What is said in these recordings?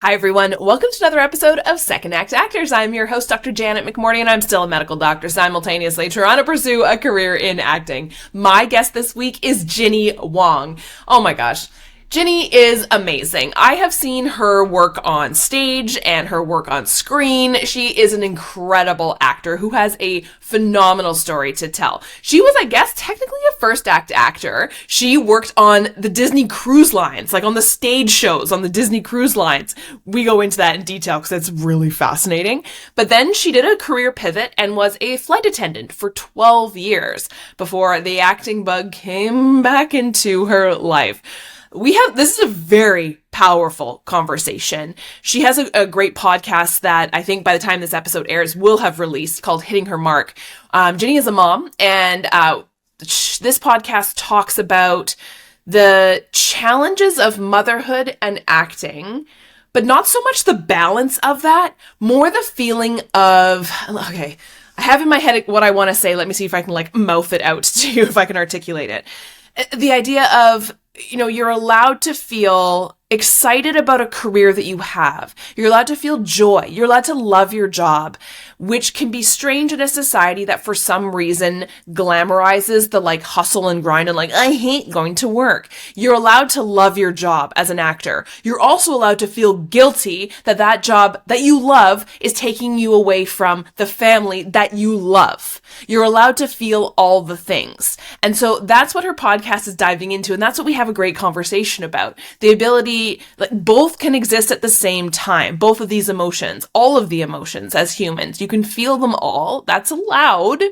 Hi, everyone. Welcome to another episode of Second Act Actors. I'm your host, Dr. Janet McMorty, and I'm still a medical doctor simultaneously trying to pursue a career in acting. My guest this week is Jinny Wong. Oh my gosh. Jinny is amazing. I have seen her work on stage and her work on screen. She is an incredible actor who has a phenomenal story to tell. She was, I guess, technically a first act actor. She worked on the Disney cruise lines, like on the stage shows on the Disney cruise lines. We go into that in detail because it's really fascinating. But then she did a career pivot and was a flight attendant for 12 years before the acting bug came back into her life. This is a very powerful conversation. She has a great podcast that I think by the time this episode airs will have released called Hitting Her Mark. Jinny is a mom, and this podcast talks about the challenges of motherhood and acting, but not so much the balance of that, more the feeling of, okay, I have in my head what I want to say. Let me see if I can mouth it out to you, if I can articulate it. The idea of, you're allowed to feel excited about a career that you have. You're allowed to feel joy. You're allowed to love your job, which can be strange in a society that for some reason glamorizes the hustle and grind and I hate going to work. You're allowed to love your job as an actor. You're also allowed to feel guilty that job that you love is taking you away from the family that you love. You're allowed to feel all the things. And so that's what her podcast is diving into. And that's what we have a great conversation about. The ability, both can exist at the same time. Both of these emotions, all of the emotions as humans, you can feel them all. That's allowed.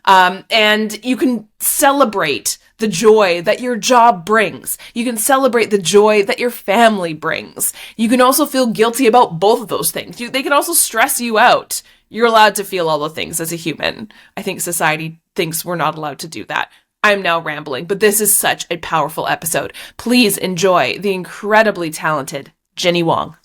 And you can celebrate the joy that your job brings. You can celebrate the joy that your family brings. You can also feel guilty about both of those things. They can also stress you out. You're allowed to feel all the things as a human. I think society thinks we're not allowed to do that. I'm now rambling, but this is such a powerful episode. Please enjoy the incredibly talented Jinny Wong.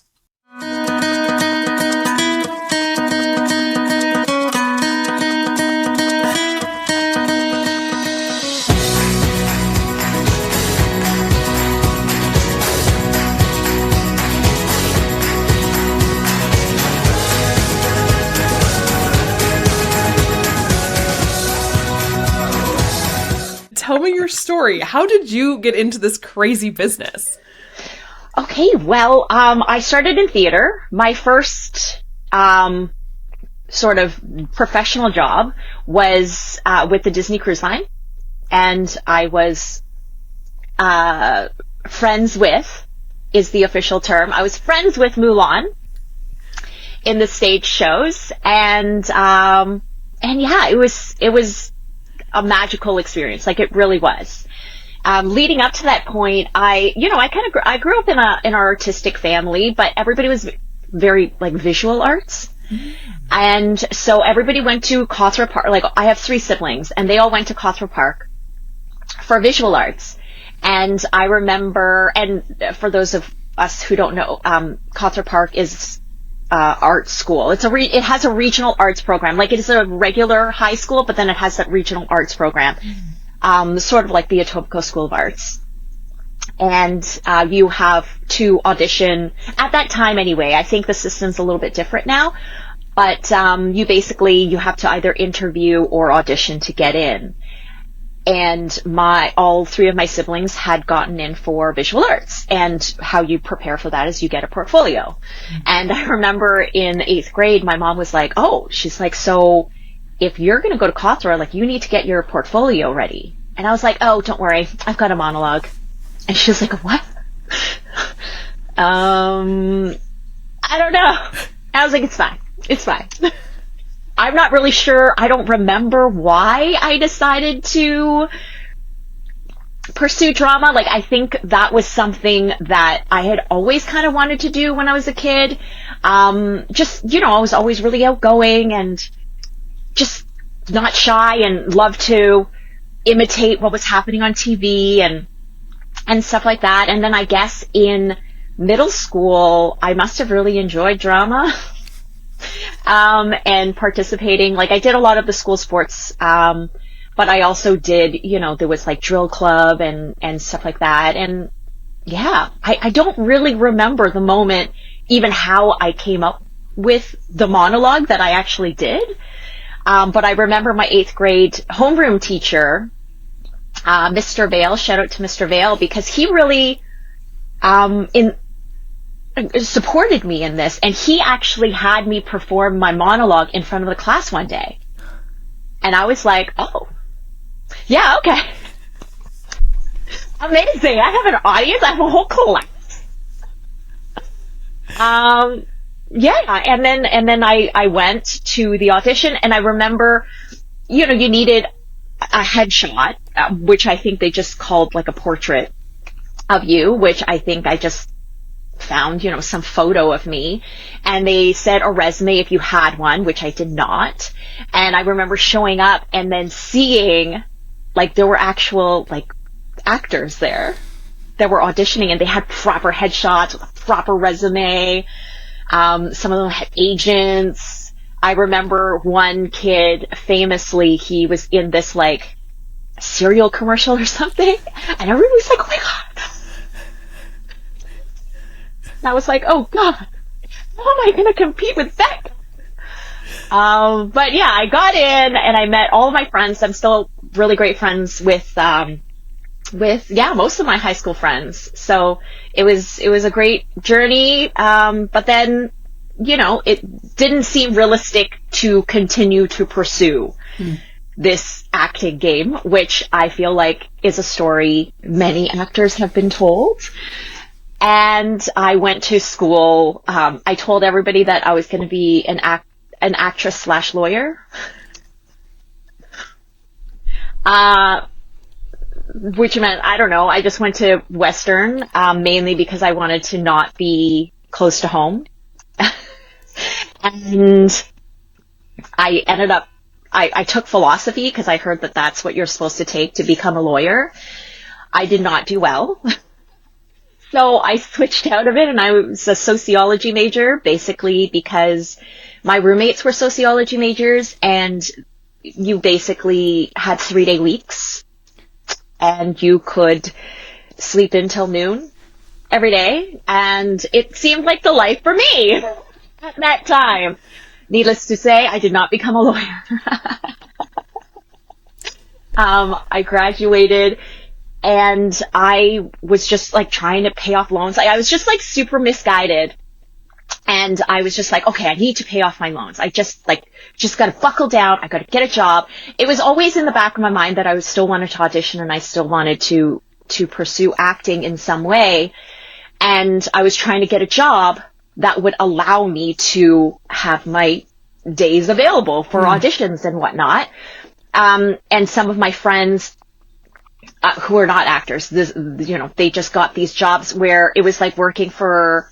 Tell me your story. How did you get into this crazy business? Okay, well, I started in theater. My first sort of professional job was with the Disney Cruise Line, and I was friends with, is the official term. I was friends with Mulan in the stage shows, and yeah, it was a magical experience. It really was. Leading up to that point, I grew up in an artistic family, but everybody was very visual arts. Mm-hmm. And so everybody went to Cawthra Park. I have 3 siblings, and they all went to Cawthra Park for visual arts. And I remember, and for those of us who don't know, Cawthra Park is art school. It has a regional arts program. It is a regular high school, but then it has that regional arts program. Sort of like the Etobicoke School of Arts. And you have to audition at that time anyway. I think the system's a little bit different now, but you have to either interview or audition to get in. And all 3 of my siblings had gotten in for visual arts, and how you prepare for that is you get a portfolio. Mm-hmm. And I remember in 8th grade, my mom was like, she's like, so if you're going to go to Cawthra, you need to get your portfolio ready. And I was like, don't worry, I've got a monologue. And she was like, what? I don't know. I was like, it's fine. I'm not really sure. I don't remember why I decided to pursue drama. I think that was something that I had always kind of wanted to do when I was a kid. I was always really outgoing and just not shy, and loved to imitate what was happening on TV and stuff like that. And then I guess in middle school, I must have really enjoyed drama. And participating, I did a lot of the school sports, but I also did, there was drill club and stuff like that. And yeah, I don't really remember the moment even how I came up with the monologue that I actually did. But I remember my 8th grade homeroom teacher, Mr. Vale, shout out to Mr. Vale, because he really supported me in this, and he actually had me perform my monologue in front of the class one day. And I was like, oh, yeah, okay. Amazing. I have an audience. I have a whole class. Yeah. And then I went to the audition, and I remember, you needed a headshot, which I think they just called like a portrait of you, which I think I just found, some photo of me, and they said a resume if you had one, which I did not. And I remember showing up and then seeing, like, there were actual, like, actors there that were auditioning, and they had proper headshots with a proper resume. Some of them had agents. I remember one kid, famously, he was in this, like, cereal commercial or something, and everybody was like, oh my God. I was like, oh God, how am I going to compete with that? But yeah, I got in and I met all of my friends. I'm still really great friends with most of my high school friends. So it was a great journey. But then, it didn't seem realistic to continue to pursue this acting game, which I feel like is a story many actors have been told. And I went to school. I told everybody that I was going to be an actress/lawyer. Which meant, I don't know, I just went to Western, mainly because I wanted to not be close to home. And I ended up, I took philosophy because I heard that that's what you're supposed to take to become a lawyer. I did not do well. So I switched out of it, and I was a sociology major, basically because my roommates were sociology majors, and you basically had 3-day weeks, and you could sleep until noon every day, and it seemed like the life for me at that time. Needless to say, I did not become a lawyer. I graduated, and I was just like trying to pay off loans. I was just like super misguided. And I was just like, okay, I need to pay off my loans. I just got to buckle down. I got to get a job. It was always in the back of my mind that I still wanted to audition, and I still wanted to pursue acting in some way. And I was trying to get a job that would allow me to have my days available for auditions and whatnot. And some of my friends, who are not actors, they just got these jobs where it was like working for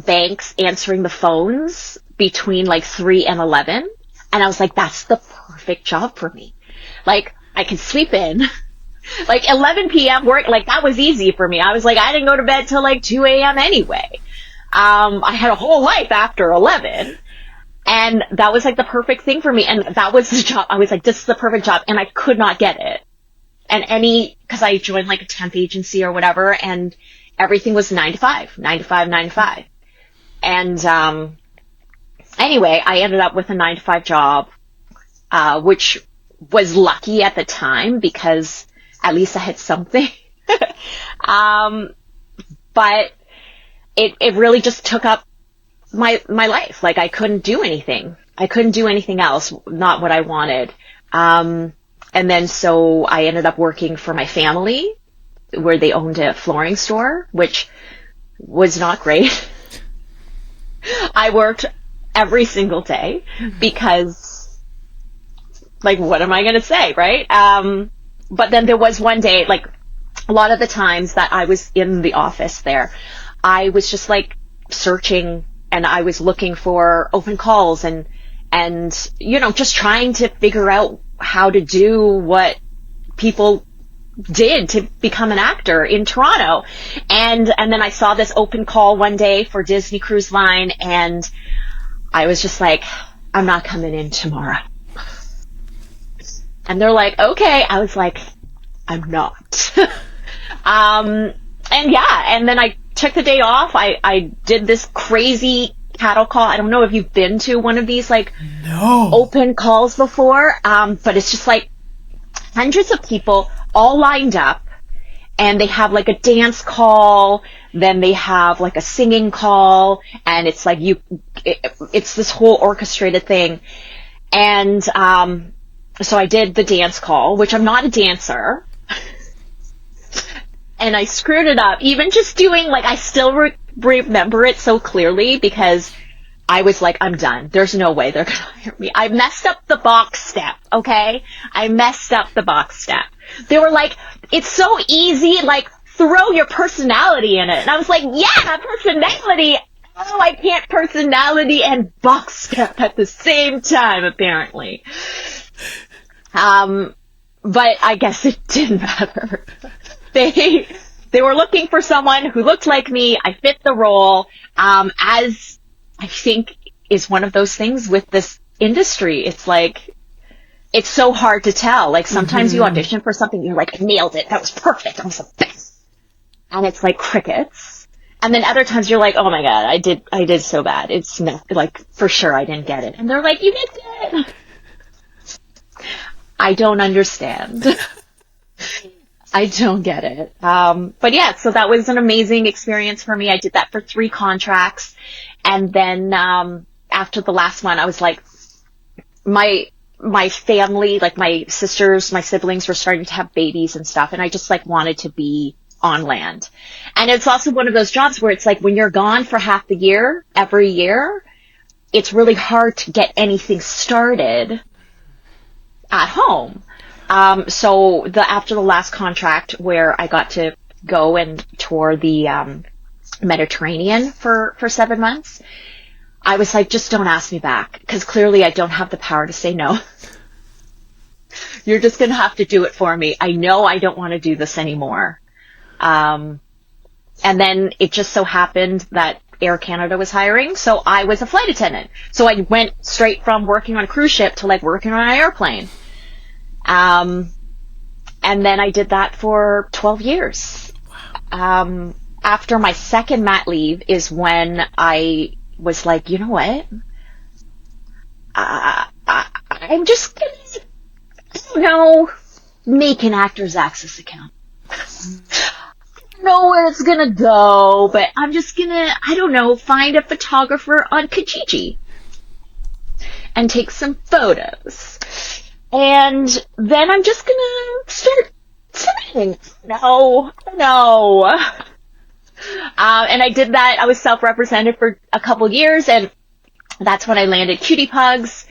banks, answering the phones between like 3 and 11. And I was like, that's the perfect job for me. Like, I could sleep in. Like 11 p.m. work, like that was easy for me. I was like, I didn't go to bed till like 2 a.m. anyway. I had a whole life after 11. And that was like the perfect thing for me. And that was the job. I was like, this is the perfect job. And I could not get it. And cause I joined like a temp agency or whatever, and everything was 9 to 5. And, anyway, I ended up with a 9 to 5 job, which was lucky at the time because at least I had something. But it really just took up my life. Like I couldn't do anything. I couldn't do anything else, not what I wanted. And then so I ended up working for my family, where they owned a flooring store, which was not great. I worked every single day because, like, what am I going to say, right? But then there was one day, like, a lot of the times that I was in the office there, I was just, like, searching, and I was looking for open calls and, just trying to figure out how to do what people did to become an actor in Toronto. And then I saw this open call one day for Disney Cruise Line, and I was just like, I'm not coming in tomorrow. And they're like, okay. I was like, I'm not. And then took the day off. I did this crazy cattle call. I don't know if you've been to one of these like open calls before, but it's just like hundreds of people all lined up, and they have like a dance call, then they have like a singing call, and it's like it's this whole orchestrated thing. And so I did the dance call, which I'm not a dancer. And I screwed it up. Even just doing, like, I still remember it so clearly because I was like, I'm done. There's no way they're going to hire me. I messed up the box step, okay? I messed up the box step. They were like, it's so easy, like, throw your personality in it. And I was like, yeah, personality. Oh, I can't personality and box step at the same time, apparently. But I guess it didn't matter. They were looking for someone who looked like me. I fit the role, as I think is one of those things with this industry. It's like, it's so hard to tell. Like, sometimes you audition for something, you're like, I nailed it. That was perfect. I was the best. And it's like crickets. And then other times you're like, oh my God, I did so bad. It's like, for sure I didn't get it. And they're like, you did it. I don't understand. I don't get it. But yeah, so that was an amazing experience for me. I did that for 3 contracts. And then, after the last one, I was like, my family, like my sisters, my siblings were starting to have babies and stuff. And I just like wanted to be on land. And it's also one of those jobs where it's like when you're gone for half the year, every year, it's really hard to get anything started at home. So after the last contract where I got to go and tour the Mediterranean for 7 months, I was like, just don't ask me back, because clearly I don't have the power to say no. You're just going to have to do it for me. I know I don't want to do this anymore. And then it just so happened that Air Canada was hiring, so I was a flight attendant. So I went straight from working on a cruise ship to like working on an airplane. And then I did that for 12 years. Wow. After my second mat leave is when I was like, you know what? I'm just gonna, I don't know, make an Actors Access account. I don't know where it's gonna go, but I'm just gonna, I don't know, find a photographer on Kijiji and take some photos. And then I'm just gonna start submitting. No. And I did that. I was self-represented for a couple years, and that's when I landed Cutie Pugs,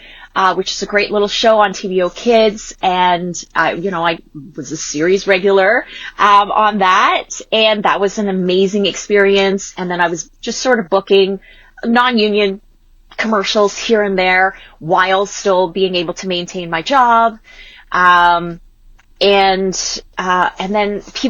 which is a great little show on TVO Kids. And, I was a series regular, on that. And that was an amazing experience. And then I was just sort of booking non-union commercials here and there while still being able to maintain my job. And then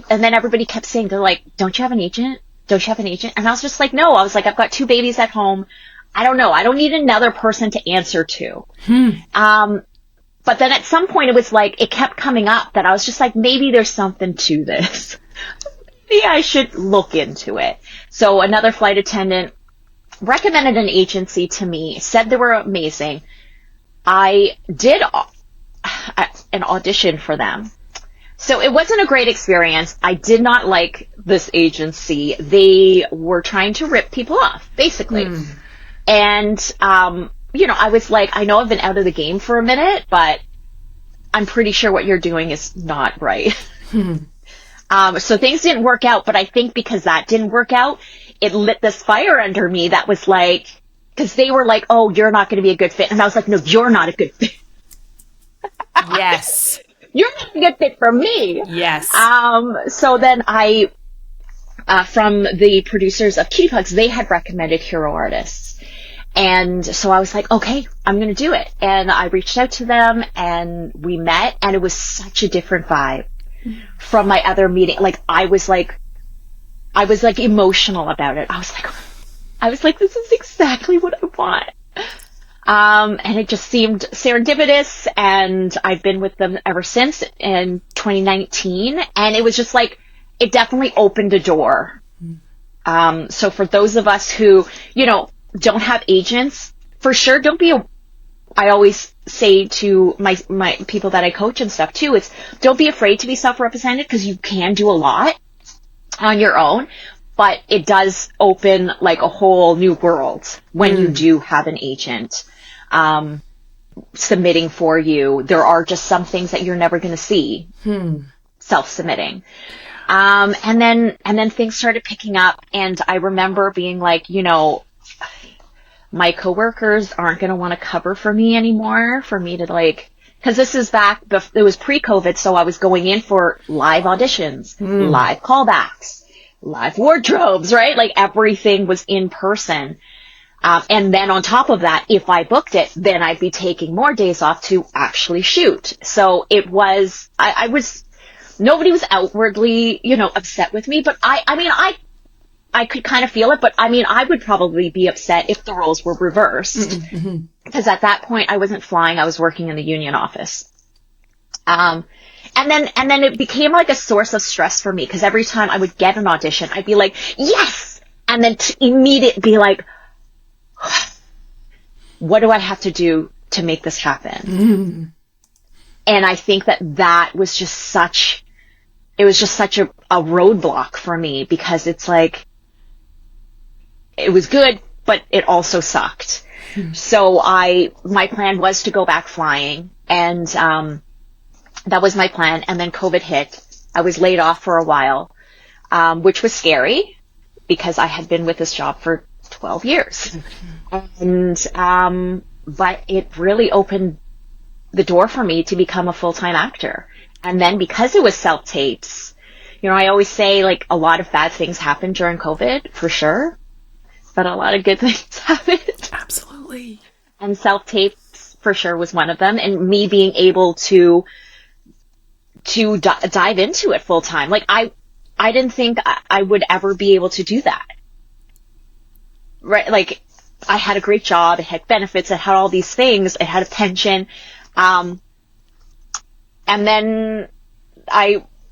everybody kept saying, they're like, don't you have an agent? Don't you have an agent? And I was just like, no. I was like, I've got 2 babies at home. I don't know. I don't need another person to answer to. But then at some point it was like, it kept coming up that I was just like, maybe there's something to this. Maybe I should look into it. So another flight attendant recommended an agency to me, said they were amazing. I did an audition for them. So it wasn't a great experience. I did not like this agency. They were trying to rip people off, basically. And, I was like, I know I've been out of the game for a minute, but I'm pretty sure what you're doing is not right. So things didn't work out, but I think because that didn't work out, it lit this fire under me that was like, because they were like, oh, you're not going to be a good fit. And I was like, no, you're not a good fit. Yes. You're not a good fit for me. Yes. So then from the producers of Cutie Pugs, they had recommended hero artists. And so I was like, okay, I'm going to do it. And I reached out to them and we met, and it was such a different vibe from my other meeting. Like, I was like emotional about it. I was like, this is exactly what I want. And it just seemed serendipitous, and I've been with them ever since in 2019. And it was just like, it definitely opened a door So for those of us who, don't have agents, for sure, I always say to my people that I coach and stuff too, don't be afraid to be self-represented, because you can do a lot on your own, but it does open like a whole new world when you do have an agent submitting for you. There are just some things that you're never going to see self-submitting. And then things started picking up, and I remember being like, my coworkers aren't going to want to cover for me anymore, for me to like, because this is it was pre-COVID, so I was going in for live auditions, live callbacks, live wardrobes, right? Like everything was in person. And then on top of that, if I booked it, then I'd be taking more days off to actually shoot. So it was, nobody was outwardly, upset with me, but I could kind of feel it, but I would probably be upset if the roles were reversed, because at that point I wasn't flying, I was working in the union office. And then it became like a source of stress for me, because every time I would get an audition, I'd be like, yes! And then immediately be like, what do I have to do to make this happen? And I think that was just such a roadblock for me, because it's like, it was good, but it also sucked. So my plan was to go back flying, and that was my plan. And then COVID hit. I was laid off for a while, which was scary, because I had been with this job for 12 years. And but it really opened the door for me to become a full-time actor. And then because it was self-tapes, I always say, like, a lot of bad things happened during COVID, for sure, but a lot of good things happened. Absolutely. And self-tapes for sure was one of them. And me being able to dive into it full time. Like, I didn't think I would ever be able to do that. Right? Like, I had a great job, it had benefits, it had all these things, it had a pension. And then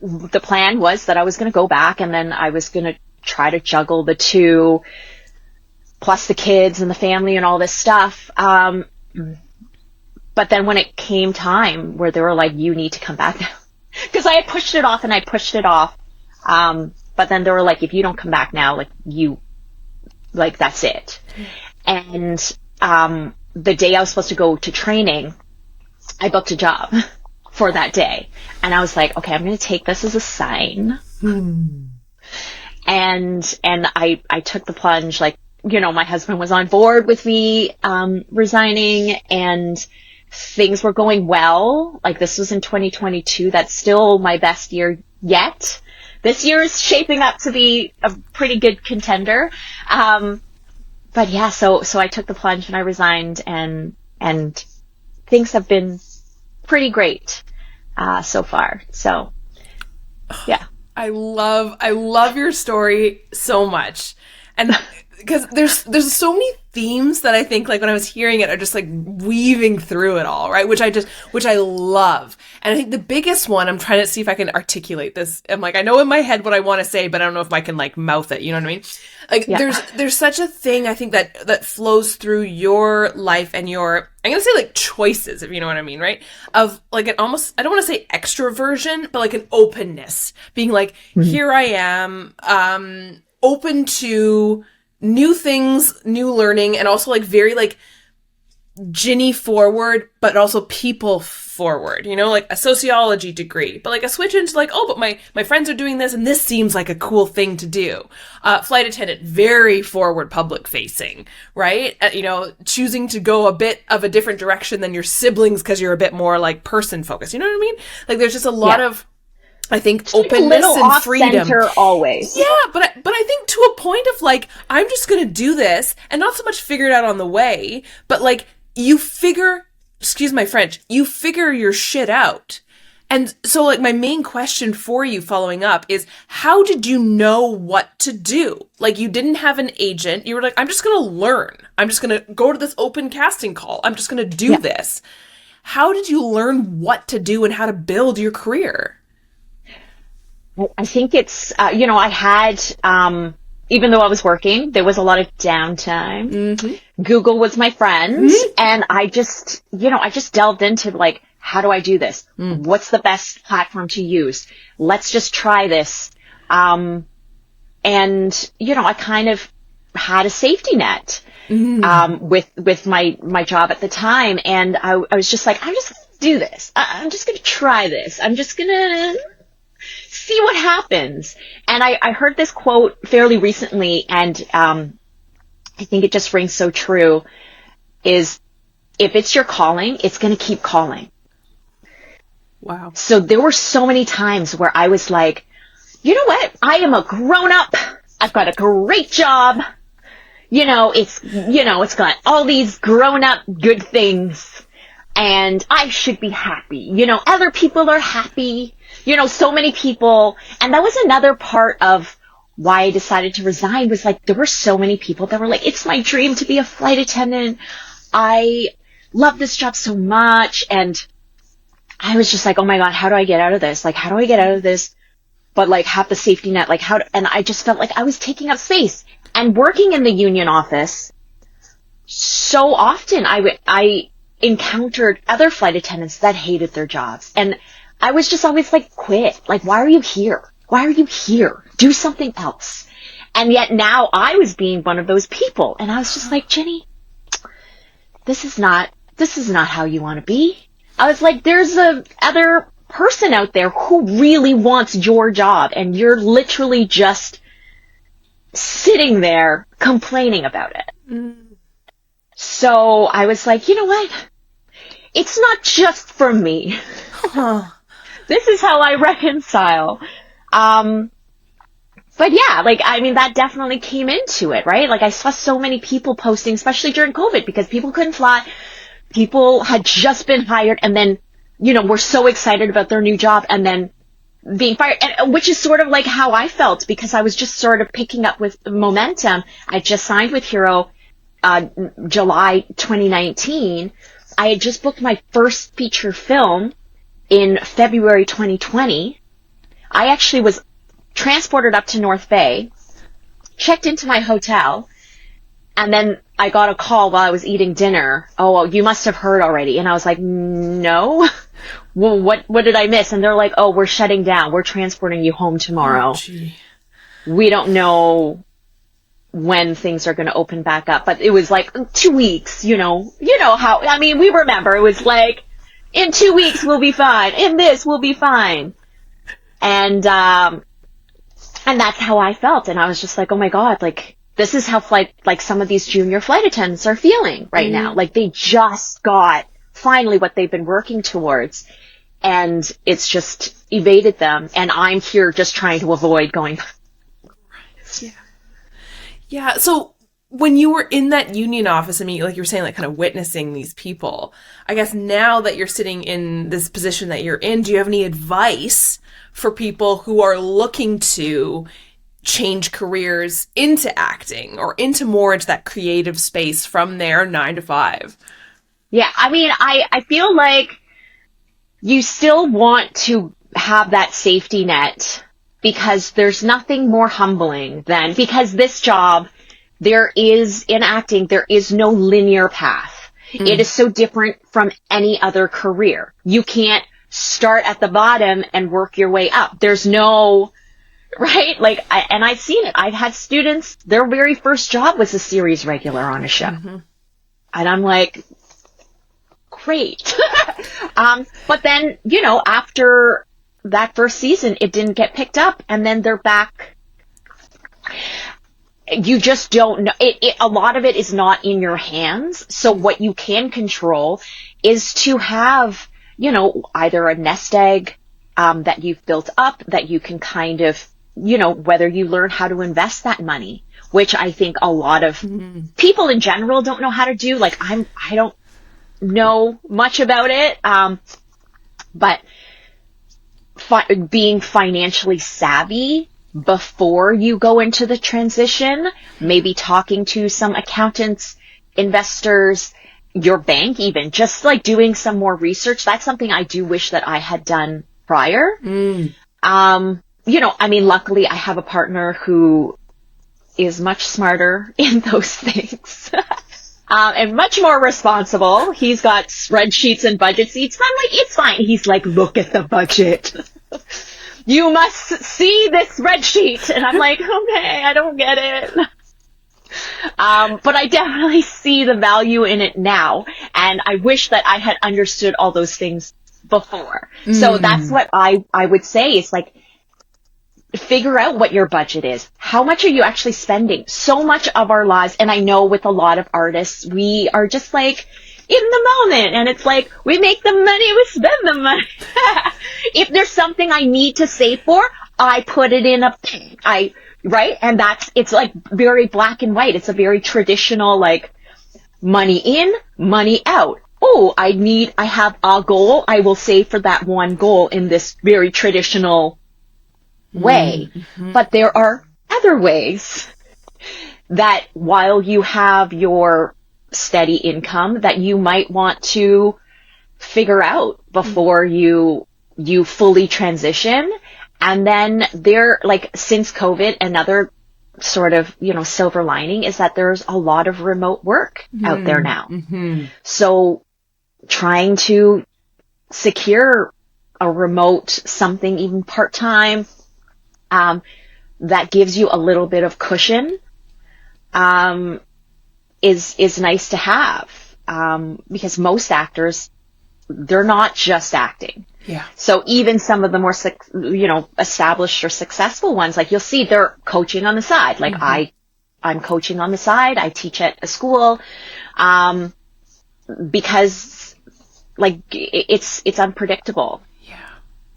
the plan was that I was going to go back, and then I was going to try to juggle the two, plus the kids and the family and all this stuff. But then when it came time where they were like, you need to come back now, because I had pushed it off and I pushed it off. But then they were like, if you don't come back now, like that's it. And the day I was supposed to go to training, I booked a job for that day. And I was like, okay, I'm going to take this as a sign. And I took the plunge. Like, my husband was on board with me resigning, and things were going well. Like, this was in 2022. That's still my best year yet. This year is shaping up to be a pretty good contender. But yeah, so I took the plunge and I resigned, and things have been pretty great so far. So yeah. I love your story so much. And because there's so many themes that I think, like, when I was hearing it, are just like weaving through it all, right? Which I love. And I think the biggest one, I'm trying to see if I can articulate this. I'm like, I know in my head what I want to say, but I don't know if I can like mouth it. You know what I mean? Like, yeah. There's such a thing, I think, that flows through your life and your, I'm going to say, like, choices, if you know what I mean, right? Of like an almost, I don't want to say extroversion, but like an openness, being like, here I am, open to new things, new learning, and also like very like Jinny forward, but also people forward, like a sociology degree, but like a switch into like, oh, but my friends are doing this and this seems like a cool thing to do. Flight attendant, very forward, public facing, right? Choosing to go a bit of a different direction than your siblings because you're a bit more like person focused. You know what I mean? Like, there's just a lot of, I think, just openness like and freedom. Always. Yeah, but I think to a point of like, I'm just going to do this, and not so much figure it out on the way, but like, you figure, excuse my French, you figure your shit out. And so like, my main question for you following up is, how did you know what to do? Like, you didn't have an agent. You were like, I'm just going to learn. I'm just going to go to this open casting call. I'm just going to do this. How did you learn what to do and how to build your career? I think it's, I had, even though I was working, there was a lot of downtime. Mm-hmm. Google was my friend. Mm-hmm. And I just delved into like, how do I do this? What's the best platform to use? Let's just try this. And, I kind of had a safety net, with my job at the time. And I was just like, I'm just going to do this. I'm just going to try this. I'm just going to see what happens. And I heard this quote fairly recently, and I think it just rings so true, is if it's your calling, it's going to keep calling. Wow. So there were so many times where I was like, you know what? I am a grown up. I've got a great job. It's got all these grown up good things, and I should be happy. Other people are happy. So many people. And that was another part of why I decided to resign, was like, there were so many people that were like, it's my dream to be a flight attendant. I love this job so much. And I was just like, oh my God, how do I get out of this? Like, how do I get out of this? But like have the safety net, like and I just felt like I was taking up space. And working in the union office, so often I encountered other flight attendants that hated their jobs. And I was just always like, quit. Like, why are you here? Why are you here? Do something else. And yet now I was being one of those people. And I was just like, Jinny, this is not how you want to be. I was like, there's a other person out there who really wants your job, and you're literally just sitting there complaining about it. So I was like, you know what? It's not just for me. This is how I reconcile. But yeah, like, I mean, that definitely came into it, right? Like, I saw so many people posting, especially during COVID, because people couldn't fly. People had just been hired, and then, were so excited about their new job, and then being fired, and which is sort of like how I felt, because I was just sort of picking up with momentum. I just signed with Hero, July 2019. I had just booked my first feature film in February 2020. I actually was transported up to North Bay, checked into my hotel, and then I got a call while I was eating dinner. Oh, well, you must have heard already. And I was like, no. Well, what did I miss? And they're like, oh, we're shutting down. We're transporting you home tomorrow. Oh, gee. We don't know when things are going to open back up. But it was like 2 weeks, you know how, I mean, we remember it was like, in 2 weeks we'll be fine. In this we'll be fine. And that's how I felt. And I was just like, oh my God, like, this is how some of these junior flight attendants are feeling right now. Like, they just got finally what they've been working towards, and it's just evaded them. And I'm here just trying to avoid going. Yeah. Yeah. So when you were in that union office, I mean, like you were saying, like kind of witnessing these people, I guess now that you're sitting in this position that you're in, do you have any advice for people who are looking to change careers into acting or into that creative space from their 9 to 5? Yeah, I mean, I feel like you still want to have that safety net, because there's nothing more humbling than, because this job, in acting, there is no linear path. It is so different from any other career. You can't start at the bottom and work your way up. There's no, right? Like, and I've seen it. I've had students, their very first job was a series regular on a show. Mm-hmm. And I'm like, great. But then, after that first season, it didn't get picked up, and then they're back. You just don't know. A lot of it is not in your hands. So what you can control is to have, either a nest egg, that you've built up, that you can kind of, whether you learn how to invest that money, which I think a lot of people in general don't know how to do. Like, I don't know much about it. But being financially savvy before you go into the transition, maybe talking to some accountants, investors, your bank even, just like doing some more research. That's something I do wish that I had done prior. I mean, luckily I have a partner who is much smarter in those things. And much more responsible. He's got spreadsheets and budget sheets. And I'm like, it's fine. He's like, look at the budget. You must see this spreadsheet. And I'm like, okay, I don't get it. But I definitely see the value in it now. And I wish that I had understood all those things before. So that's what I would say is like, figure out what your budget is. How much are you actually spending? So much of our lives, and I know with a lot of artists, we are just like in the moment, and it's like, we make the money, we spend the money. If there's something I need to save for, I put it in right? And it's like very black and white. It's a very traditional, like, money in, money out. Oh, I have a goal. I will save for that one goal in this very traditional way. But there are other ways that while you have your steady income that you might want to figure out before you fully transition. And then since COVID, another sort of, silver lining is that there's a lot of remote work out there now. So trying to secure a remote something, even part-time, that gives you a little bit of cushion, is nice to have. Because most actors, they're not just acting. Yeah. So even some of the more, established or successful ones, like you'll see they're coaching on the side. Like I'm coaching on the side. I teach at a school, because like it's unpredictable.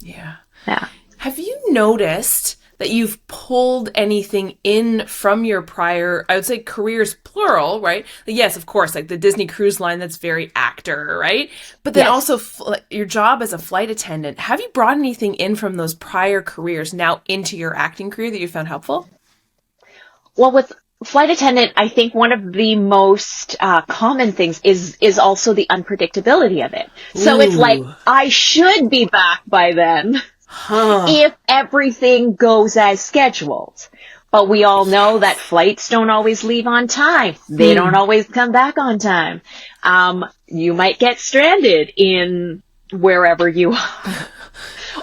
Yeah. Yeah. Have you noticed that you've pulled anything in from your prior, I would say careers, plural, right? Yes, of course, like the Disney Cruise Line, that's very actor, right? But then also your job as a flight attendant. Have you brought anything in from those prior careers now into your acting career that you found helpful? Well, with flight attendant, I think one of the most common things is also the unpredictability of it. So it's like, I should be back by then. If everything goes as scheduled. But we all know that flights don't always leave on time. They don't always come back on time. You might get stranded in wherever you are.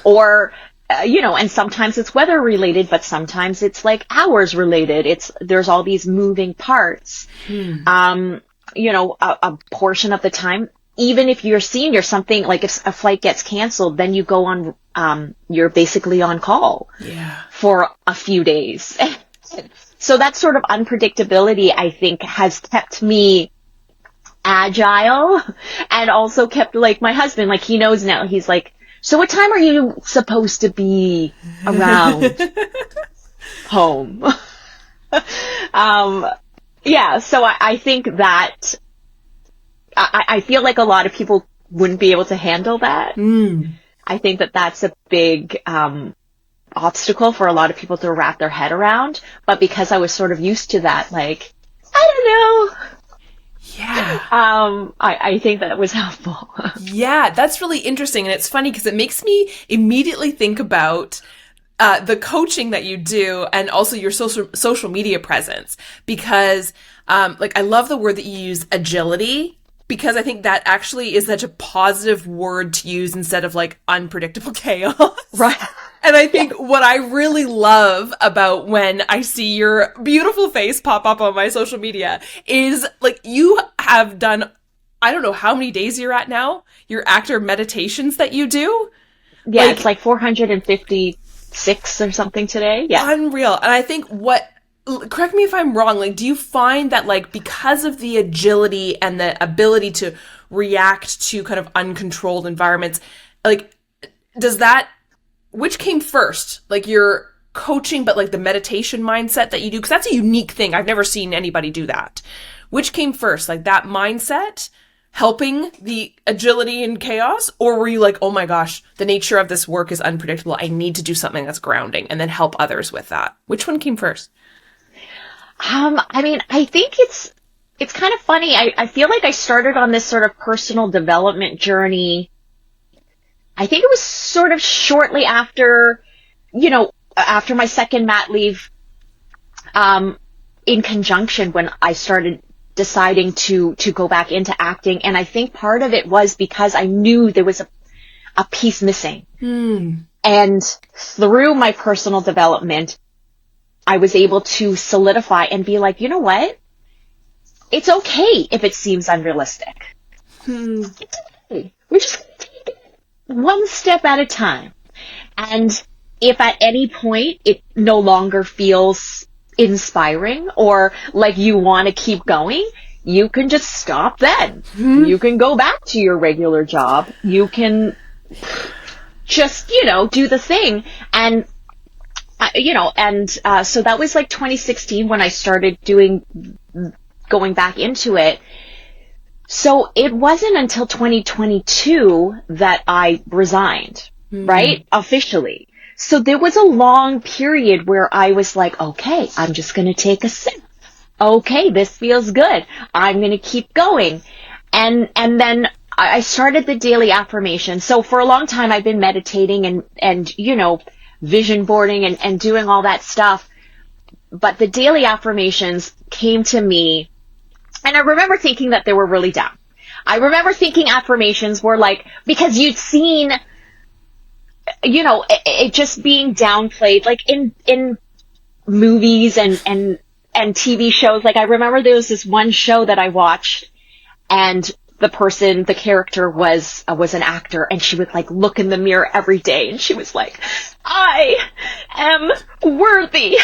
Or, and sometimes it's weather related, but sometimes it's like hours related. There's all these moving parts. A portion of the time, even if you're senior, something like if a flight gets canceled, then you go on, you're basically on call for a few days. So that sort of unpredictability, I think, has kept me agile and also kept like my husband, like he knows now. He's like, so what time are you supposed to be around home? So I think that I feel like a lot of people wouldn't be able to handle that. I think that that's a big obstacle for a lot of people to wrap their head around. But because I was sort of used to that, like, I don't know. Yeah. I think that was helpful. Yeah, that's really interesting. And it's funny because it makes me immediately think about the coaching that you do and also your social media presence. Because I love the word that you use, agility. Because I think that actually is such a positive word to use instead of like unpredictable chaos. Right. And I think what I really love about when I see your beautiful face pop up on my social media is like you have done, I don't know how many days you're at now, your actor meditations that you do. Yeah, it's like 456 or something today. Yeah. Unreal. And I think correct me if I'm wrong, like, do you find that, like, because of the agility and the ability to react to kind of uncontrolled environments, like, which came first? Like, your coaching, but, like, the meditation mindset that you do? Because that's a unique thing. I've never seen anybody do that. Which came first? Like, that mindset helping the agility and chaos? Or were you like, oh my gosh, the nature of this work is unpredictable. I need to do something that's grounding and then help others with that. Which one came first? I think it's kind of funny. I feel like I started on this sort of personal development journey. I think it was sort of shortly after, after my second mat leave. in conjunction when I started deciding to go back into acting. And I think part of it was because I knew there was a piece missing. And through my personal development, I was able to solidify and be like, you know what? It's okay if it seems unrealistic. It's okay. We're just take it one step at a time. And if at any point it no longer feels inspiring or like you want to keep going, you can just stop then. You can go back to your regular job. You can just, do the thing. And, so that was like 2016 when I started going back into it. So it wasn't until 2022 that I resigned, right? Officially. So there was a long period where I was like, okay, I'm just going to take a sip. Okay, this feels good. I'm going to keep going. And then I started the daily affirmations. So for a long time I've been meditating and vision boarding and doing all that stuff. But the daily affirmations came to me, and I remember thinking that they were really dumb. I remember thinking affirmations were like, because you'd seen, it just being downplayed, like in movies and TV shows. Like I remember there was this one show that I watched, and the character was an actor, and she would like look in the mirror every day, and she was like, I am worthy.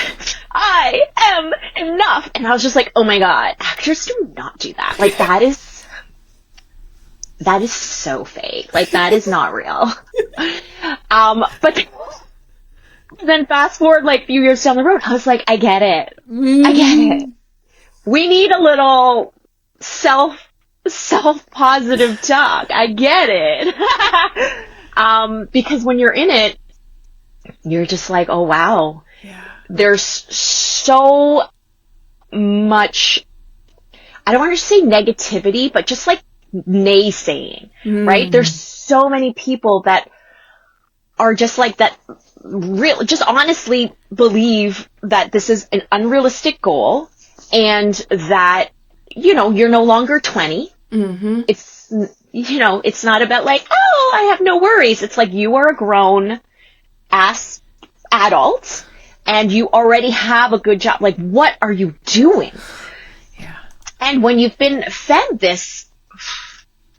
I am enough. And I was just like, oh my God, actors do not do that. Like that is so fake. Like that is not real. But then fast forward like a few years down the road, I was like, I get it. I get it. We need a little self-positive talk. I get it. Because when you're in it, you're just like, oh wow. Yeah. There's so much, I don't want to say negativity, but just like naysaying, right? There's so many people that are just like that, just honestly believe that this is an unrealistic goal and that, you're no longer 20. It's, it's not about like, oh, I have no worries. It's like you are a grown ass adult and you already have a good job. Like, what are you doing? Yeah. And when you've been fed this,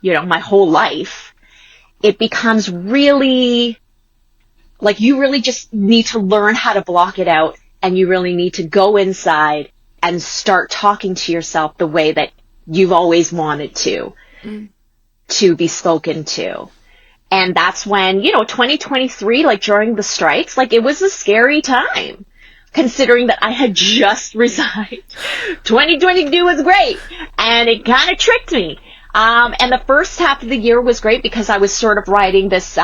my whole life, it becomes really like you really just need to learn how to block it out, and you really need to go inside and start talking to yourself the way that you've always wanted to be spoken to. And that's when, 2023, like during the strikes, like it was a scary time considering that I had just resigned. 2022 was great and it kind of tricked me. And the first half of the year was great because I was sort of riding this,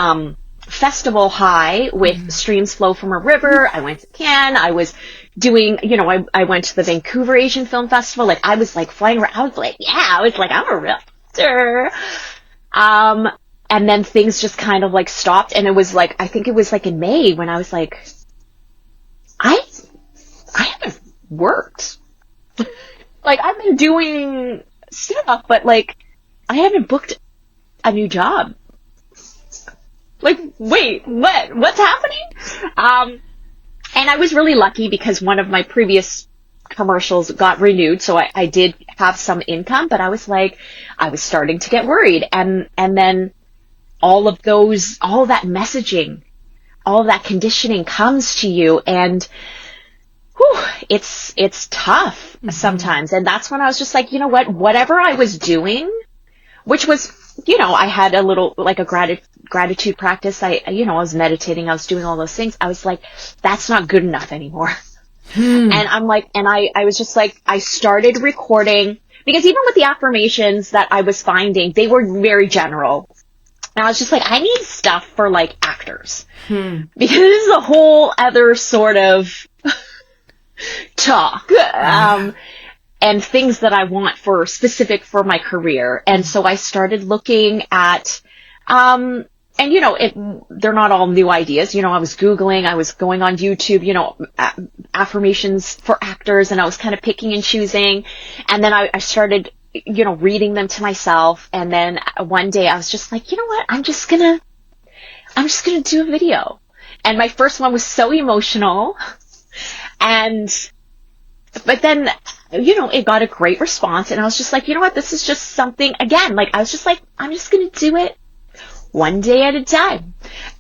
festival high with streams flow from a river. I went to Cannes. I was doing, I went to the Vancouver Asian Film Festival. Like I was like flying around. I was like, I'm a real actor. And then things just kind of like stopped, and it was like, I think it was like in May when I was like, I haven't worked. Like I've been doing stuff, but like I haven't booked a new job. Like, wait, what's happening? And I was really lucky because one of my previous commercials got renewed, so I did have some income, but I was starting to get worried. And then all that messaging, all that conditioning comes to you, and it's tough sometimes. And that's when I was just like, you know what, whatever I was doing, which was, I had a little, like a gratitude practice. I was meditating, I was doing all those things. I was like, that's not good enough anymore. And I'm like, and I was just like, I started recording, because even with the affirmations that I was finding, they were very general. And I was just like, I need stuff for like actors. Because this is a whole other sort of talk. And things that I want specific for my career. And so I started looking at, you know, they're not all new ideas. You know, I was Googling, I was going on YouTube, you know, affirmations for actors, and I was kind of picking and choosing. And then I started, you know, reading them to myself. And then one day I was just like, you know what? I'm just gonna do a video. And my first one was so emotional. But then, you know, it got a great response, and I was just like, you know what? This is just something, again, like, I was just like, I'm just gonna do it one day at a time.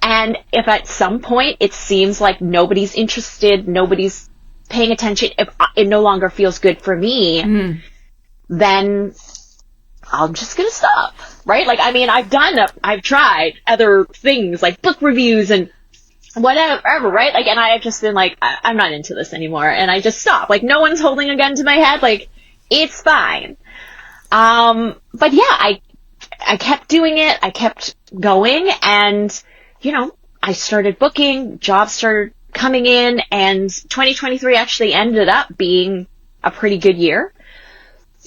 And if at some point it seems like nobody's interested, nobody's paying attention, if it no longer feels good for me, then I'm just gonna stop, right? Like, I mean, I've tried other things like book reviews and whatever, right? Like, and I have just been like, I'm not into this anymore, and I just stopped. Like, no one's holding a gun to my head. Like, it's fine. But yeah, I kept doing it. I kept going, and, you know, I started booking, jobs started coming in, and 2023 actually ended up being a pretty good year.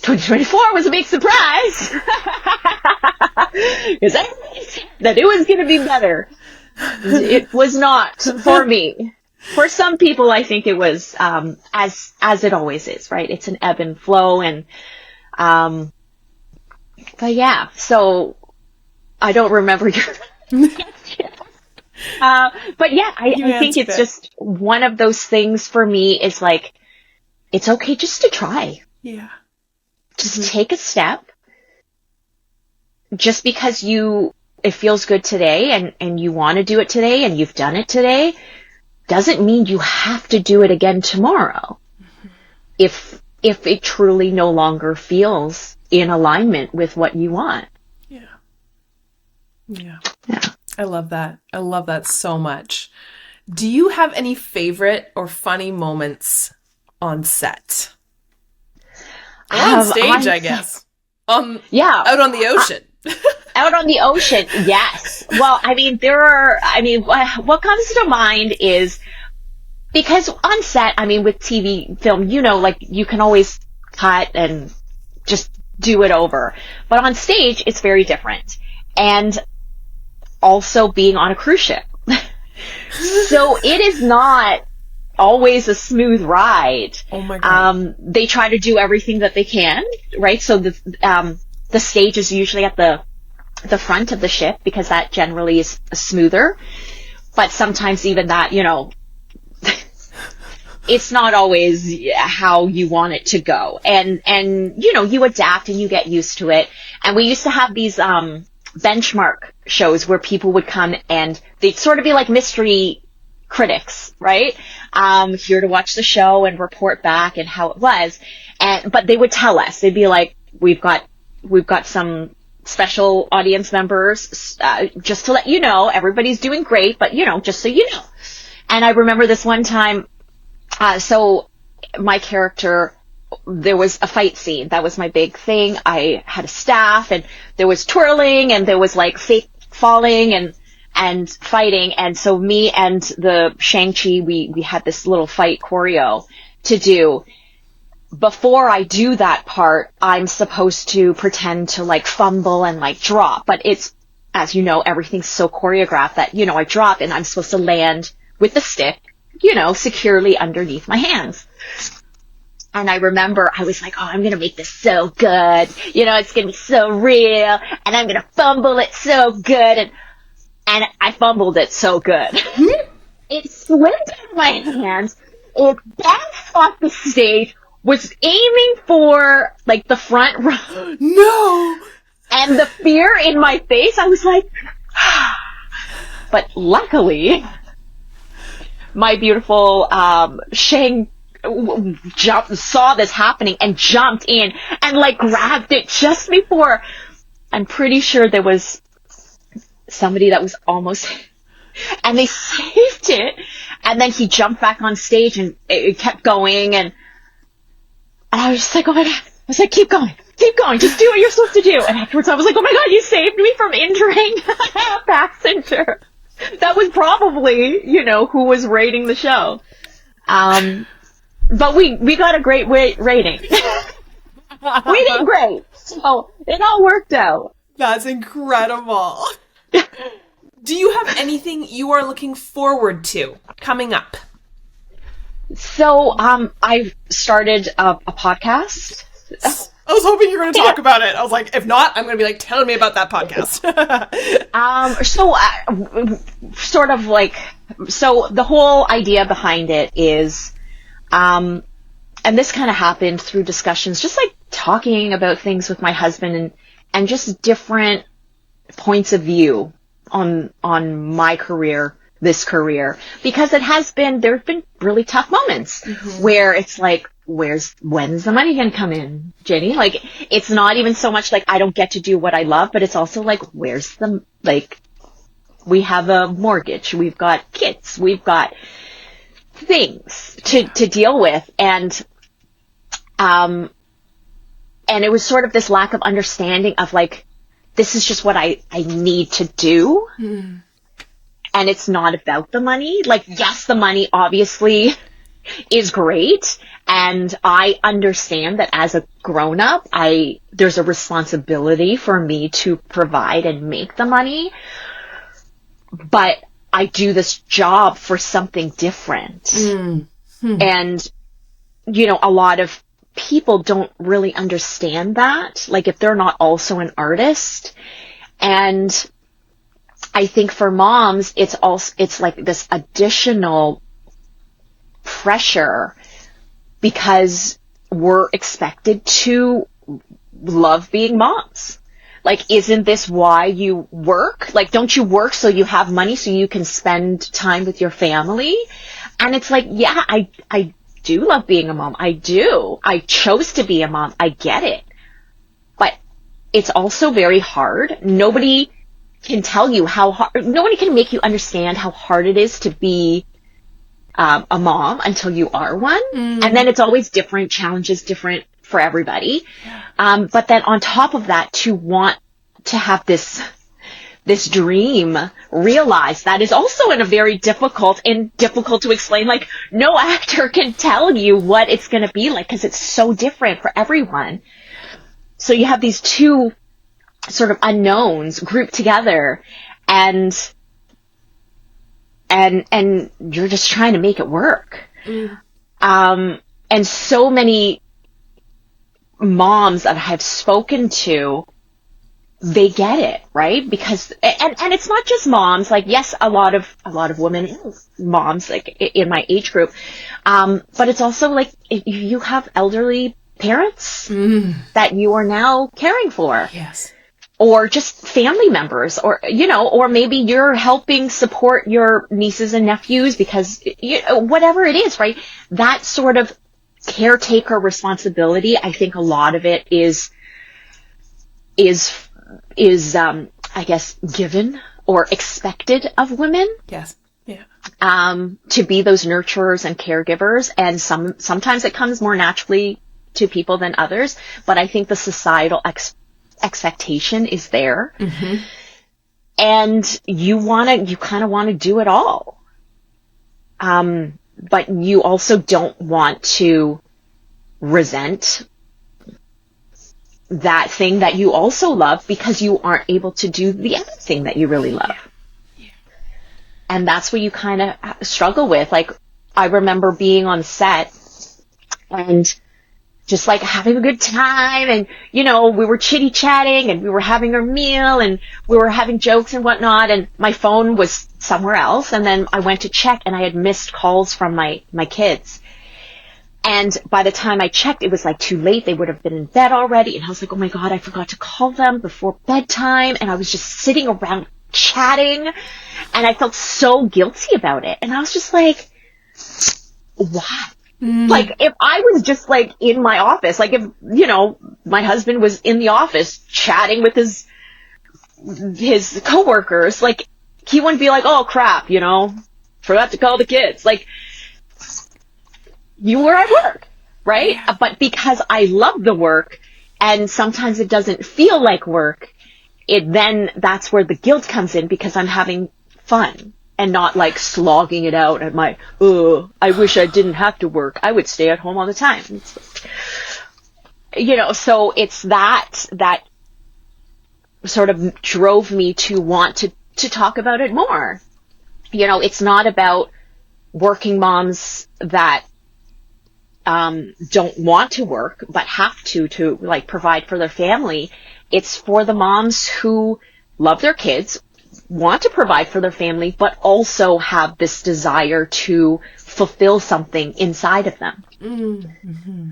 2024 was a big surprise, because everybody said that it was going to be better. It was not for me. For some people, I think it was, as it always is, right? It's an ebb and flow, and, but yeah, so I don't remember your, but yeah, I think it's just one of those things for me is like, it's okay just to try. Yeah. Just take a step. Just because it feels good today and you want to do it today and you've done it today doesn't mean you have to do it again tomorrow. If it truly no longer feels in alignment with what you want. Yeah. Yeah. I love that. I love that so much. Do you have any favorite or funny moments on set? Or on stage, I guess. Yeah. Out on the ocean. Out on the ocean, yes. Well, I mean, what comes to mind is, because on set, I mean, with TV film, you know, like, you can always cut and just do it over. But on stage, it's very different. And also being on a cruise ship. So it is not always a smooth ride. Oh my God. They try to do everything that they can, right? So the stage is usually at the front of the ship, because that generally is smoother. But sometimes even that, you know, it's not always how you want it to go. And, you know, you adapt and you get used to it. And we used to have these, benchmark shows where people would come and they'd sort of be like mystery critics, right? Here to watch the show and report back and how it was. But they would tell us, they'd be like, we've got some special audience members, just to let you know, everybody's doing great, but, you know, just so you know. And I remember this one time, so my character, there was a fight scene. That was my big thing. I had a staff, and there was twirling, and there was like fake falling and fighting. And so me and the Shang-Chi, we had this little fight choreo to do. Before I do that part, I'm supposed to pretend to like fumble and like drop. But it's, as you know, everything's so choreographed that, you know, I drop and I'm supposed to land with the stick, you know, securely underneath my hands. And I remember I was like, oh, I'm going to make this so good. You know, it's going to be so real. And I'm going to fumble it so good. And I fumbled it so good. It slipped out of my hands. It bounced off the stage, was aiming for, like, the front row. No! And the fear in my face, I was like, but luckily, my beautiful Shang saw this happening and jumped in and like grabbed it just before. I'm pretty sure there was somebody that was almost, and they saved it. And then he jumped back on stage and it kept going, and I was just like, oh my God. I was like, keep going, just do what you're supposed to do. And afterwards I was like, oh my God, you saved me from injuring a passenger. That was probably, you know, who was rating the show. But we got a great rating. We did great. So it all worked out. That's incredible. Do you have anything you are looking forward to coming up? So, I've started a podcast. I was hoping you were going to talk about it. I was like, if not, I'm going to be like, tell me about that podcast. Sort of like, so the whole idea behind it is, and this kind of happened through discussions, just like talking about things with my husband and just different points of view on my career, this career, because there have been really tough moments where it's like, when's the money going to come in, Jinny? Like, it's not even so much like I don't get to do what I love, but it's also like, we have a mortgage, we've got kids, we've got things to deal with. And it was sort of this lack of understanding of like, this is just what I need to do. And it's not about the money. Like, yes, the money obviously is great. And I understand that as a grown-up, there's a responsibility for me to provide and make the money. But I do this job for something different. And, a lot of people don't really understand that. Like, if they're not also an artist. And I think for moms, it's like this additional pressure because we're expected to love being moms. Like, isn't this why you work? Like, don't you work so you have money so you can spend time with your family? And it's like, yeah, I do love being a mom. I do. I chose to be a mom. I get it. But it's also very hard. Nobody can tell you how hard, nobody can make you understand how hard it is to be a mom until you are one. And then it's always different, challenges different for everybody. But then on top of that, to want to have this dream realized, that is also in a very difficult to explain. Like, no actor can tell you what it's going to be like because it's so different for everyone. So you have these two sort of unknowns grouped together, and you're just trying to make it work. And so many moms that I've spoken to, they get it, right? Because, and it's not just moms, like, yes, a lot of women, moms, like in my age group. But it's also like, you have elderly parents that you are now caring for. Yes. Or just family members, or, or maybe you're helping support your nieces and nephews because, whatever it is, right? That sort of caretaker responsibility, I think a lot of it is I guess, given or expected of women. Yes. Yeah. To be those nurturers and caregivers. And sometimes it comes more naturally to people than others, but I think the societal expectation is there. And you kind of want to do it all. But you also don't want to resent that thing that you also love because you aren't able to do the other thing that you really love. Yeah. And that's what you kind of struggle with. Like, I remember being on set and just like having a good time, and we were chitty chatting and we were having our meal and we were having jokes and whatnot, and my phone was somewhere else, and then I went to check and I had missed calls from my kids. And by the time I checked, it was like too late. They would have been in bed already. And I was like, oh my God, I forgot to call them before bedtime. And I was just sitting around chatting, and I felt so guilty about it. And I was just like, what? Like, if I was just like in my office, like if, my husband was in the office chatting with his coworkers, like, he wouldn't be like, oh crap, forgot to call the kids. Like, you were at work, right? Yeah. But because I love the work, and sometimes it doesn't feel like work, then that's where the guilt comes in, because I'm having fun and not like slogging it out at I wish I didn't have to work. I would stay at home all the time. So it's that sort of drove me to want to talk about it more. You know, it's not about working moms that don't want to work but have to like provide for their family. It's for the moms who love their kids, want to provide for their family, but also have this desire to fulfill something inside of them. Mm-hmm.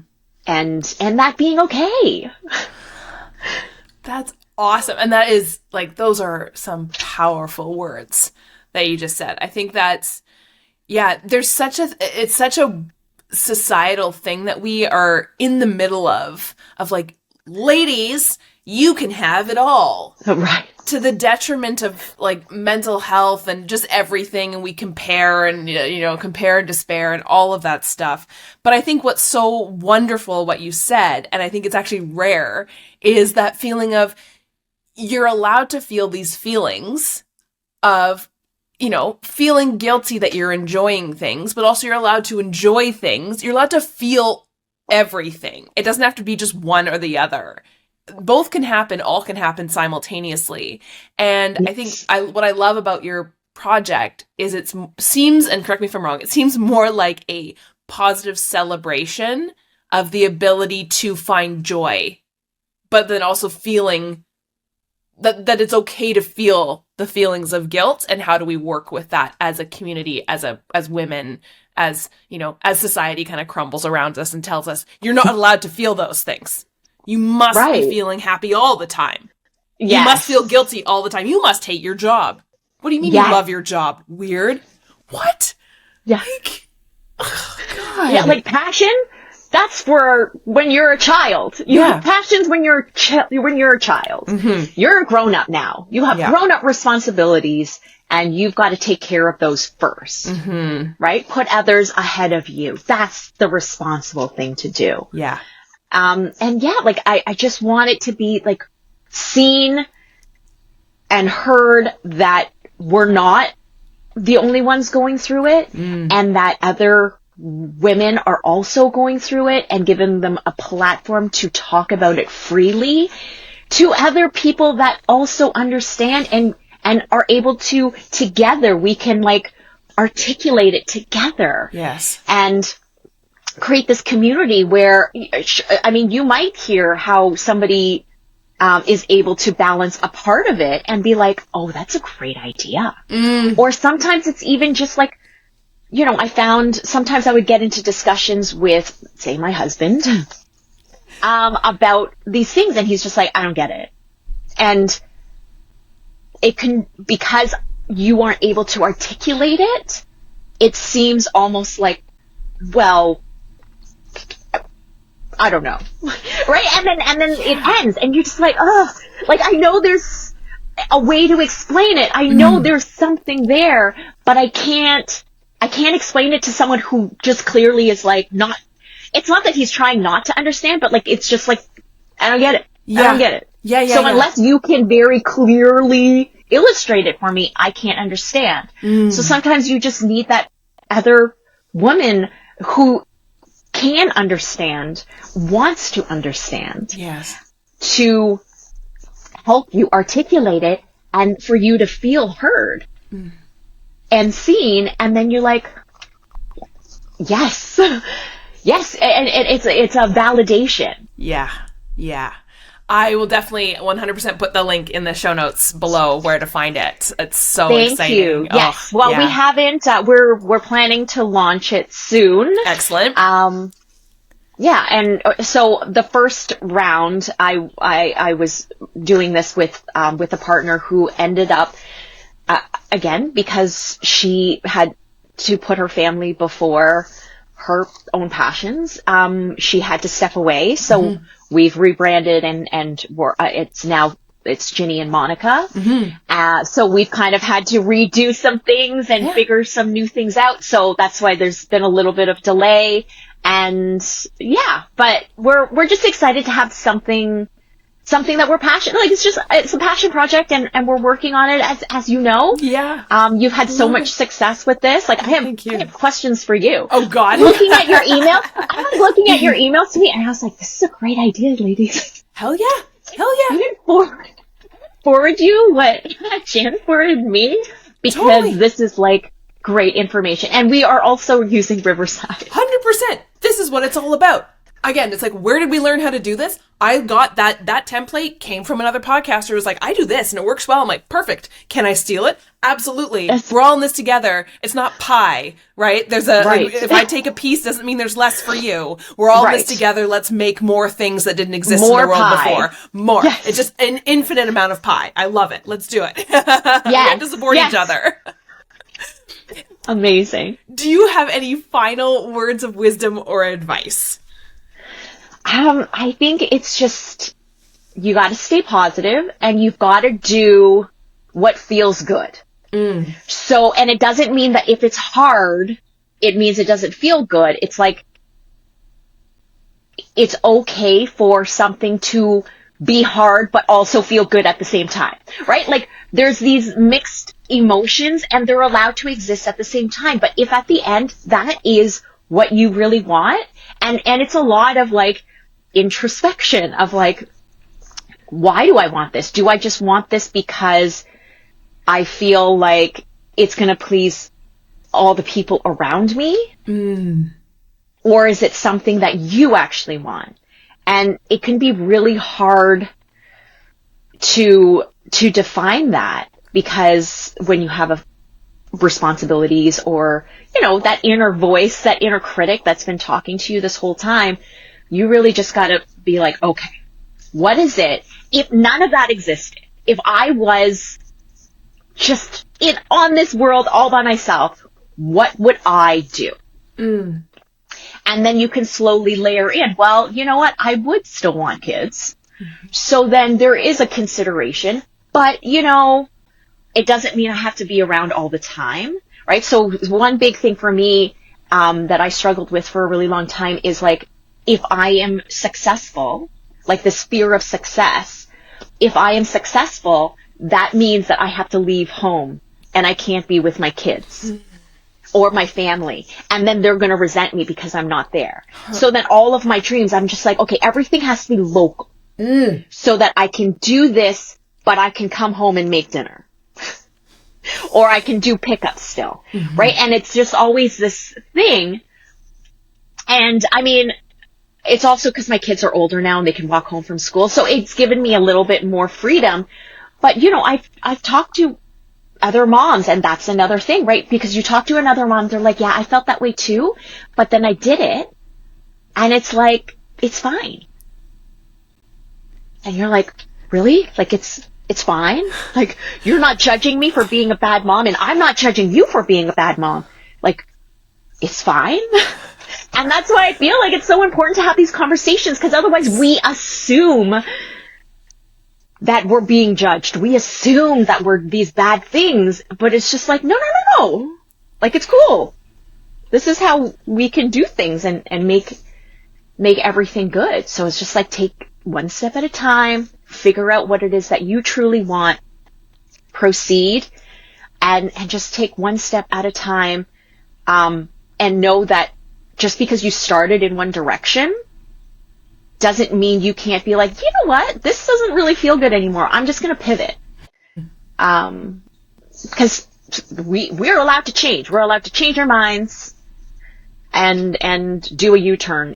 And that being okay. That's awesome. And that is like, those are some powerful words that you just said. I think that's, yeah, it's such a societal thing that we are in the middle of like, ladies, you can have it all. Right. To the detriment of like mental health and just everything. And we compare and, compare and despair and all of that stuff. But I think what's so wonderful, what you said, and I think it's actually rare, is that feeling of you're allowed to feel these feelings of, feeling guilty that you're enjoying things, but also you're allowed to enjoy things. You're allowed to feel everything. It doesn't have to be just one or the other. Both can happen, all can happen simultaneously. And I think what I love about your project is it seems, and correct me if I'm wrong, it seems more like a positive celebration of the ability to find joy, but then also feeling that it's okay to feel the feelings of guilt, and how do we work with that as a community, as women, as society kind of crumbles around us and tells us you're not allowed to feel those things. You must be feeling happy all the time. Yes. You must feel guilty all the time. You must hate your job. What do you mean you love your job? Weird. What? Yeah. Like, oh, God. Yeah, like passion, that's for when you're a child. You have passions when you're a child. Mm-hmm. You're a grown-up now. You have grown-up responsibilities, and you've got to take care of those first. Mm-hmm. Right? Put others ahead of you. That's the responsible thing to do. Yeah. Like I just want it to be like seen and heard that we're not the only ones going through it, and that other women are also going through it, and giving them a platform to talk about it freely to other people that also understand and are able to, together, we can like articulate it together. Yes. And create this community where, you might hear how somebody is able to balance a part of it and be like, oh, that's a great idea. Or sometimes it's even just like, I found sometimes I would get into discussions with, say, my husband about these things, and he's just like, I don't get it. And it can, because you aren't able to articulate it, it seems almost like, well, I don't know. Right? And then it ends, and you're just like, oh, like, I know there's a way to explain it. I know there's something there, but I can't explain it to someone who just clearly is like it's not that he's trying not to understand, but like, it's just like, I don't get it. Yeah. I don't get it. Yeah. So unless you can very clearly illustrate it for me, I can't understand. So sometimes you just need that other woman who can understand, wants to understand. Yes. To help you articulate it, and for you to feel heard and seen, and then you're like, yes, yes, and it's a validation. Yeah. I will definitely 100% put the link in the show notes below where to find it. It's so exciting. Thank you. Yes. Well, we haven't. We're planning to launch it soon. Excellent. And so the first round, I was doing this with a partner who ended up, again, because she had to put her family before her own passions, she had to step away. So we've rebranded and it's Jinny and Monica. So we've kind of had to redo some things and figure some new things out. So that's why there's been a little bit of delay. And but we're just excited to have something that we're passionate. Like, it's a passion project, and we're working on it, as you know. Yeah. You've had so much success with this. Like, I have questions for you. Oh God. Looking at your email, I was looking at your emails to me, and I was like, this is a great idea, ladies. Hell yeah. Even forward you what Jan forwarded me? Because Totally. this is like great information. And we are also using Riverside. 100%. This is what it's all about. Again, it's like, where did we learn how to do this? I got that template came from another podcaster who was like, I do this and it works well. I'm like, perfect. Can I steal it? Absolutely. Yes. We're all in this together. It's not pie, right? There's Right. if I take a piece doesn't mean there's less for you. We're all in this Right. together. Let's make more things that didn't exist More in the world pie. before. More. Yes. It's just an infinite amount of pie. I love it. Let's do it. We have to support Yes. each other. Amazing. Do you have any final words of wisdom or advice? I think it's just, you got to stay positive and you've got to do what feels good. So, and it doesn't mean that if it's hard, it means it doesn't feel good. It's like, it's okay for something to be hard, but also feel good at the same time, right? Like there's these mixed emotions and they're allowed to exist at the same time. But if at the end that is what you really want, and it's a lot of like introspection of like, why do I want this? Do I just want this because I feel like it's going to please all the people around me? Or is it something that you actually want? And it can be really hard to define that, because when you have responsibilities or, you know, that inner voice, that inner critic that's been talking to you this whole time, you really just got to be like, okay, what is it? If none of that existed, if I was just on this world all by myself, what would I do? And then you can slowly layer in, well, you know what? I would still want kids. So then there is a consideration, but you know, it doesn't mean I have to be around all the time, right? So one big thing for me, that I struggled with for a really long time is like, if I am successful, like this fear of success, if I am successful, that means that I have to leave home and I can't be with my kids or my family. And then they're going to resent me because I'm not there. So then all of my dreams, I'm just like, okay, everything has to be local so that I can do this, but I can come home and make dinner. Or I can do pickups still, right? And it's just always this thing. And I mean, it's also because my kids are older now and they can walk home from school. So it's given me a little bit more freedom. But, you know, I've talked to other moms, and that's another thing, right? Because you talk to another mom, they're like, yeah, I felt that way too, but then I did it. And it's like, it's fine. And you're like, really? Like, it's fine? Like, you're not judging me for being a bad mom, and I'm not judging you for being a bad mom. Like, it's fine? And that's why I feel like it's so important to have these conversations, because otherwise we assume that we're being judged. We assume that we're these bad things, but it's just like, no. Like, it's cool. This is how we can do things and make everything good. So it's just like, take one step at a time, figure out what it is that you truly want, proceed, and just take one step at a time, and know that just because you started in one direction doesn't mean you can't be like, you know what, this doesn't really feel good anymore. I'm just going to pivot. Because we're allowed to change. We're allowed to change our minds and do a U-turn.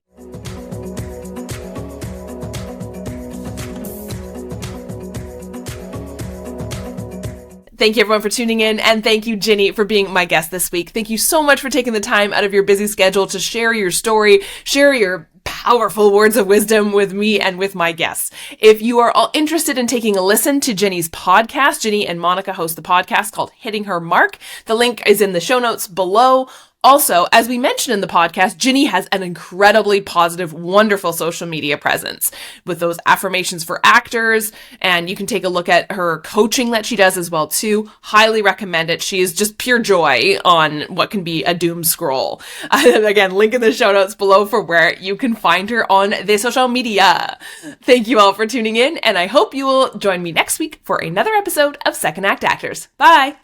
Thank you everyone for tuning in, and thank you, Jinny, for being my guest this week. Thank you so much for taking the time out of your busy schedule to share your story, share your powerful words of wisdom with me and with my guests. If you are all interested in taking a listen to Jinny's podcast, Jinny and Monica host the podcast called Hitting Her Mark. The link is in the show notes below. Also, as we mentioned in the podcast, Jinny has an incredibly positive, wonderful social media presence with those affirmations for actors, and you can take a look at her coaching that she does as well too. Highly recommend it. She is just pure joy on what can be a doom scroll. And again, link in the show notes below for where you can find her on the social media. Thank you all for tuning in, and I hope you will join me next week for another episode of Second Act Actors. Bye!